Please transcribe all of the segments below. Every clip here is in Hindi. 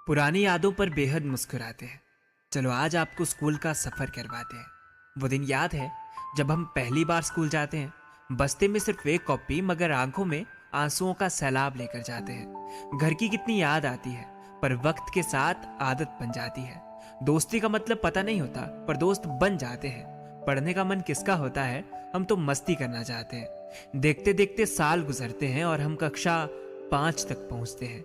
पुरानी यादों पर बेहद मुस्कुराते हैं। चलो आज आपको स्कूल का सफर करवाते हैं। वो दिन याद है जब हम पहली बार स्कूल जाते हैं। बस्ते में सिर्फ एक कॉपी मगर आंखों में आंसुओं का सैलाब लेकर जाते हैं। घर की कितनी याद आती है पर वक्त के साथ आदत बन जाती है। दोस्ती का मतलब पता नहीं होता पर दोस्त बन जाते हैं। पढ़ने का मन किसका होता है, हम तो मस्ती करना चाहते हैं। देखते देखते साल गुजरते हैं और हम कक्षा 5 तक पहुंचते हैं।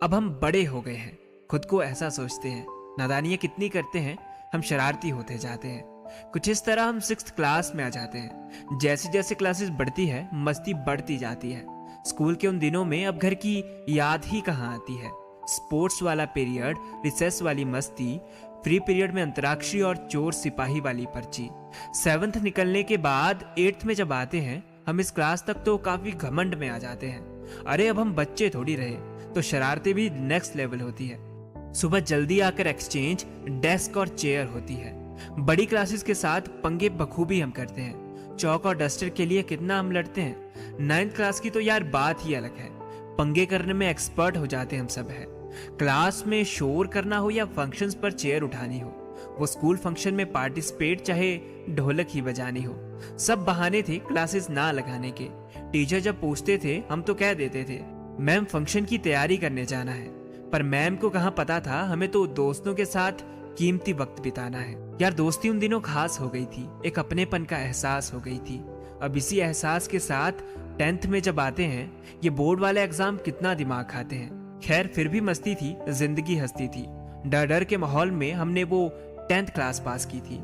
अब हम बड़े हो गए हैं, खुद को ऐसा सोचते हैं। नादानियां कितनी करते हैं, हम शरारती होते जाते हैं। कुछ इस तरह हम 6th क्लास में आ जाते हैं। जैसे जैसे क्लासेस बढ़ती है मस्ती बढ़ती जाती है। स्कूल के उन दिनों में अब घर की याद ही कहाँ आती है। स्पोर्ट्स वाला पीरियड, रिसेस वाली मस्ती, फ्री पीरियड में अंतराक्षरी और चोर सिपाही वाली पर्ची। 7th निकलने के बाद 8th में जब आते हैं हम इस क्लास तक तो काफी घमंड में आ जाते हैं। अरे अब हम बच्चे थोड़ी रहे, तो शरारतें भी नेक्स्ट लेवल होती है। सुबह जल्दी आकर एक्सचेंज, डेस्क और चेयर होती है। बड़ी क्लासेस के साथ पंगे बखूबी हम करते हैं। चौक और डस्टर के लिए कितना हम लड़ते हैं। 9th क्लास की तो यार बात ही अलग है। पंगे करने में एक्सपर्ट हो जाते हम सब है। क्लास में शोर करना हो या फंक्शंस पर चेयर उठानी हो, वो स्कूल फंक्शन में पार्टिसिपेट चाहे ढोलक ही बजानी हो, सब बहाने थे क्लासेस ना लगाने के। टीचर जब पूछते थे हम तो कह देते थे मैम फंक्शन की तैयारी करने जाना है। पर मैम को कहाँ पता था हमें तो दोस्तों के साथ कीमती वक्त बिताना है। यार दोस्ती उन दिनों खास हो गई थी, एक अपनेपन का एहसास हो गई थी। अब इसी एहसास के साथ 10th में जब आते हैं, ये बोर्ड वाले एग्जाम कितना दिमाग खाते हैं। खैर फिर भी मस्ती थी, जिंदगी हंसती थी। डर डर के माहौल में हमने वो 10th क्लास पास की थी।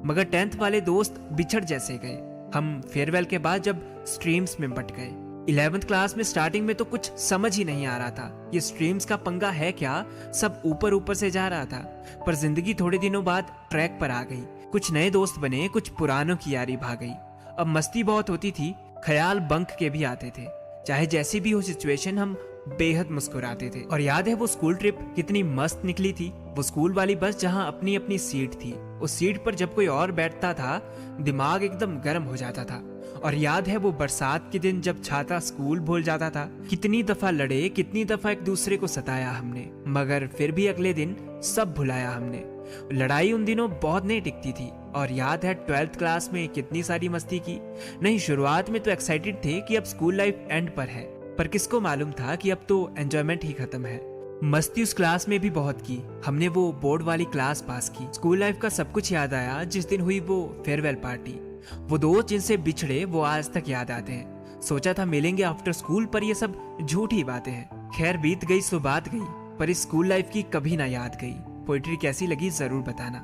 मगर 10th वाले दोस्त बिछड़ जैसे गए। हम फेयरवेल के बाद जब स्ट्रीम्स में बट गए। 11th क्लास में स्टार्टिंग में तो कुछ समझ ही नहीं आ रहा था, ये स्ट्रीम्स का पंगा है क्या, सब ऊपर ऊपर से जा रहा था। पर जिंदगी थोड़े दिनों बाद ट्रैक पर आ गई। कुछ नए दोस्त बने, कुछ पुरानों की यारी भाग गई। अब मस्ती बहुत होती थी, ख्याल बंक के भी आते थे। चाहे जैसी भी हो सिचुएशन, हम बेहद मुस्कुराते थे। और याद है वो स्कूल ट्रिप कितनी मस्त निकली थी। वो स्कूल वाली बस जहां अपनी अपनी सीट थी, उस सीट पर जब कोई और बैठता था दिमाग एकदम गर्म हो जाता था। और याद है वो बरसात के दिन जब छाता स्कूल भूल जाता था। कितनी दफा लड़े, कितनी दफा एक दूसरे को सताया हमने, मगर फिर भी अगले दिन सब भुलाया हमने। लड़ाई उन दिनों बहुत नहीं टिकती थी। और याद है 12th क्लास में कितनी सारी मस्ती की। नहीं, शुरुआत में तो एक्साइटेड थे कि अब स्कूल लाइफ एंड पर है, पर किसको मालूम था कि अब तो एंजॉयमेंट ही खत्म है। मस्ती उस क्लास में भी बहुत की। हमने वो बोर्ड वाली क्लास पास की। स्कूल लाइफ का सब कुछ याद आया जिस दिन हुई वो फेयरवेल पार्टी। वो दोस्त जिनसे बिछड़े वो आज तक याद आते हैं। सोचा था मिलेंगे आफ्टर स्कूल, पर ये सब झूठी बातें हैं। खैर बीत गई सो बात गई, पर इस स्कूल लाइफ की कभी ना याद गई। पोइट्री कैसी लगी जरूर बताना।